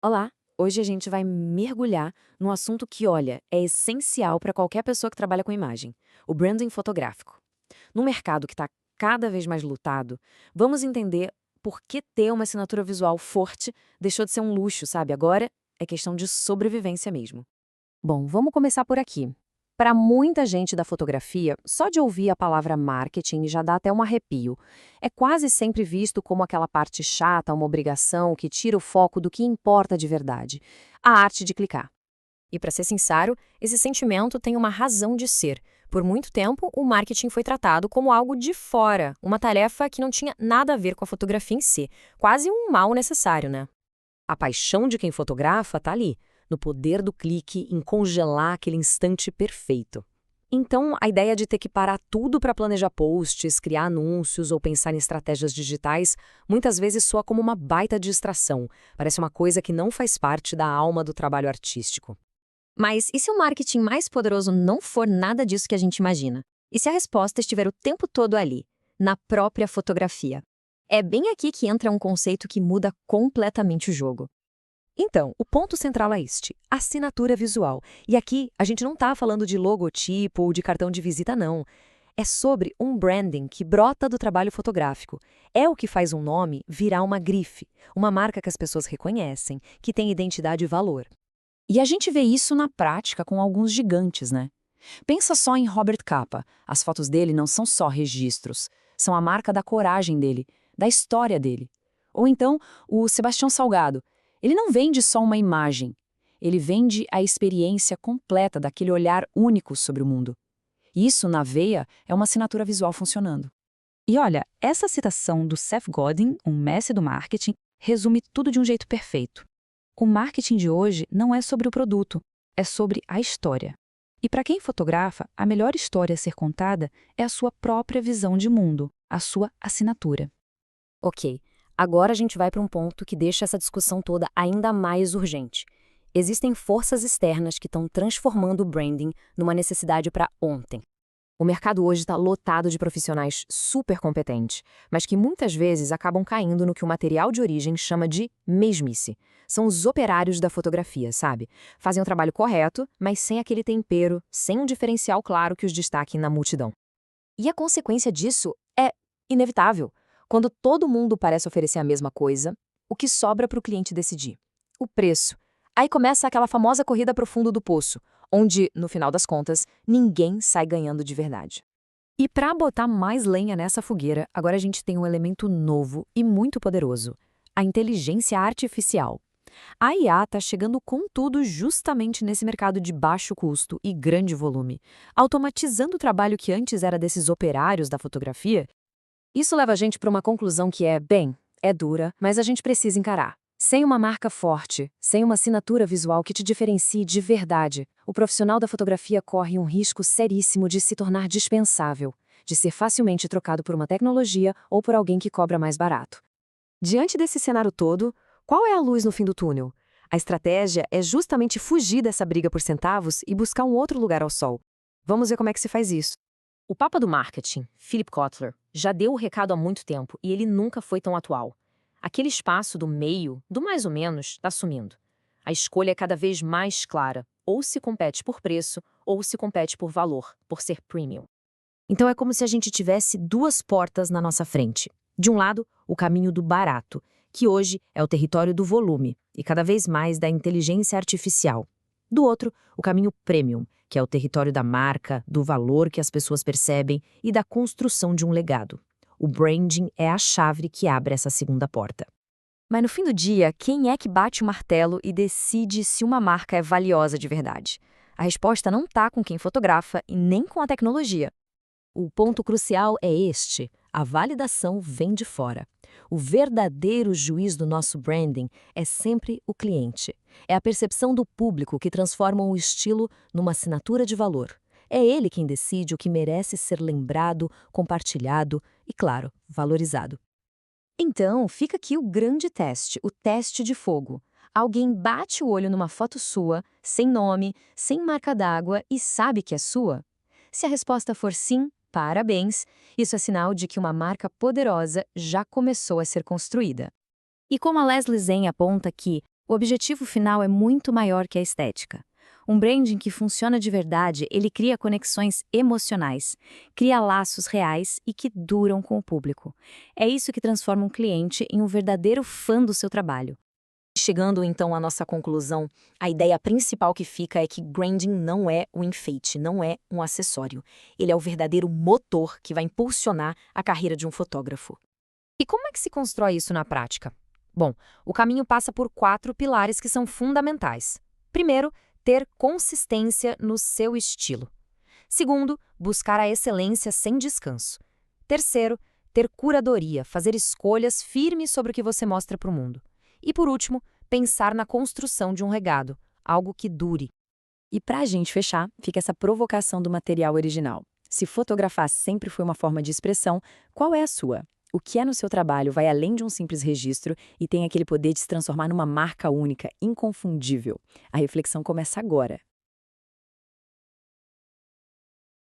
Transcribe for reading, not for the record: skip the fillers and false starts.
Olá! Hoje a gente vai mergulhar num assunto que, olha, é essencial para qualquer pessoa que trabalha com imagem: o branding fotográfico. Num mercado que está cada vez mais lutado, vamos entender por que ter uma assinatura visual forte deixou de ser um luxo, sabe? Agora é questão de sobrevivência mesmo. Bom, vamos começar por aqui. Para muita gente da fotografia, só de ouvir a palavra marketing já dá até um arrepio. É quase sempre visto como aquela parte chata, uma obrigação que tira o foco do que importa de verdade: a arte de clicar. E para ser sincero, esse sentimento tem uma razão de ser. Por muito tempo, o marketing foi tratado como algo de fora, uma tarefa que não tinha nada a ver com a fotografia em si, quase um mal necessário, né? A paixão de quem fotografa está ali, no poder do clique, em congelar aquele instante perfeito. Então, a ideia de ter que parar tudo para planejar posts, criar anúncios ou pensar em estratégias digitais, muitas vezes soa como uma baita distração. Parece uma coisa que não faz parte da alma do trabalho artístico. Mas e se o marketing mais poderoso não for nada disso que a gente imagina? E se a resposta estiver o tempo todo ali, na própria fotografia? É bem aqui que entra um conceito que muda completamente o jogo. Então, o ponto central é este: assinatura visual. E aqui a gente não está falando de logotipo ou de cartão de visita, não. É sobre um branding que brota do trabalho fotográfico. É o que faz um nome virar uma grife, uma marca que as pessoas reconhecem, que tem identidade e valor. E a gente vê isso na prática com alguns gigantes, né? Pensa só em Robert Capa. As fotos dele não são só registros, são a marca da coragem dele, da história dele. Ou então, o Sebastião Salgado. Ele não vende só uma imagem, ele vende a experiência completa daquele olhar único sobre o mundo. Isso, na veia, é uma assinatura visual funcionando. E olha, essa citação do Seth Godin, um mestre do marketing, resume tudo de um jeito perfeito. O marketing de hoje não é sobre o produto, é sobre a história. E para quem fotografa, a melhor história a ser contada é a sua própria visão de mundo, a sua assinatura. Ok, agora a gente vai para um ponto que deixa essa discussão toda ainda mais urgente. Existem forças externas que estão transformando o branding numa necessidade para ontem. O mercado hoje está lotado de profissionais super competentes, mas que muitas vezes acabam caindo no que o material de origem chama de mesmice. São os operários da fotografia, sabe? Fazem o trabalho correto, mas sem aquele tempero, sem um diferencial claro que os destaque na multidão. E a consequência disso é inevitável. Quando todo mundo parece oferecer a mesma coisa, o que sobra para o cliente decidir? O preço. Aí começa aquela famosa corrida para o fundo do poço, onde, no final das contas, ninguém sai ganhando de verdade. E para botar mais lenha nessa fogueira, agora a gente tem um elemento novo e muito poderoso: a inteligência artificial. A IA está chegando com tudo justamente nesse mercado de baixo custo e grande volume, automatizando o trabalho que antes era desses operários da fotografia. Isso leva a gente para uma conclusão que é dura, mas a gente precisa encarar. Sem uma marca forte, sem uma assinatura visual que te diferencie de verdade, o profissional da fotografia corre um risco seríssimo de se tornar dispensável, de ser facilmente trocado por uma tecnologia ou por alguém que cobra mais barato. Diante desse cenário todo, qual é a luz no fim do túnel? A estratégia é justamente fugir dessa briga por centavos e buscar um outro lugar ao sol. Vamos ver como é que se faz isso. O papa do marketing, Philip Kotler, já deu o recado há muito tempo e ele nunca foi tão atual. Aquele espaço do meio, do mais ou menos, está sumindo. A escolha é cada vez mais clara: ou se compete por preço, ou se compete por valor, por ser premium. Então é como se a gente tivesse duas portas na nossa frente. De um lado, o caminho do barato, que hoje é o território do volume e cada vez mais da inteligência artificial. Do outro, o caminho premium, que é o território da marca, do valor que as pessoas percebem e da construção de um legado. O branding é a chave que abre essa segunda porta. Mas no fim do dia, quem é que bate o martelo e decide se uma marca é valiosa de verdade? A resposta não está com quem fotografa e nem com a tecnologia. O ponto crucial é este: a validação vem de fora. O verdadeiro juiz do nosso branding é sempre o cliente. É a percepção do público que transforma o estilo numa assinatura de valor. É ele quem decide o que merece ser lembrado, compartilhado e, claro, valorizado. Então, fica aqui o grande teste, o teste de fogo. Alguém bate o olho numa foto sua, sem nome, sem marca d'água e sabe que é sua? Se a resposta for sim, parabéns, isso é sinal de que uma marca poderosa já começou a ser construída. E como a Leslie Zen aponta que O objetivo final é muito maior que a estética. Um branding que funciona de verdade, ele cria conexões emocionais, cria laços reais e que duram com o público. É isso que transforma um cliente em um verdadeiro fã do seu trabalho. Chegando então à nossa conclusão, a ideia principal que fica é que branding não é um enfeite, não é um acessório. Ele é o verdadeiro motor que vai impulsionar a carreira de um fotógrafo. E como é que se constrói isso na prática? Bom, o caminho passa por 4 pilares que são fundamentais. Primeiro, ter consistência no seu estilo. Segundo, buscar a excelência sem descanso. Terceiro, ter curadoria, fazer escolhas firmes sobre o que você mostra para o mundo. E por último, pensar na construção de um legado, algo que dure. E para a gente fechar, fica essa provocação do material original. Se fotografar sempre foi uma forma de expressão, qual é a sua? O que é no seu trabalho vai além de um simples registro e tem aquele poder de se transformar numa marca única, inconfundível. A reflexão começa agora.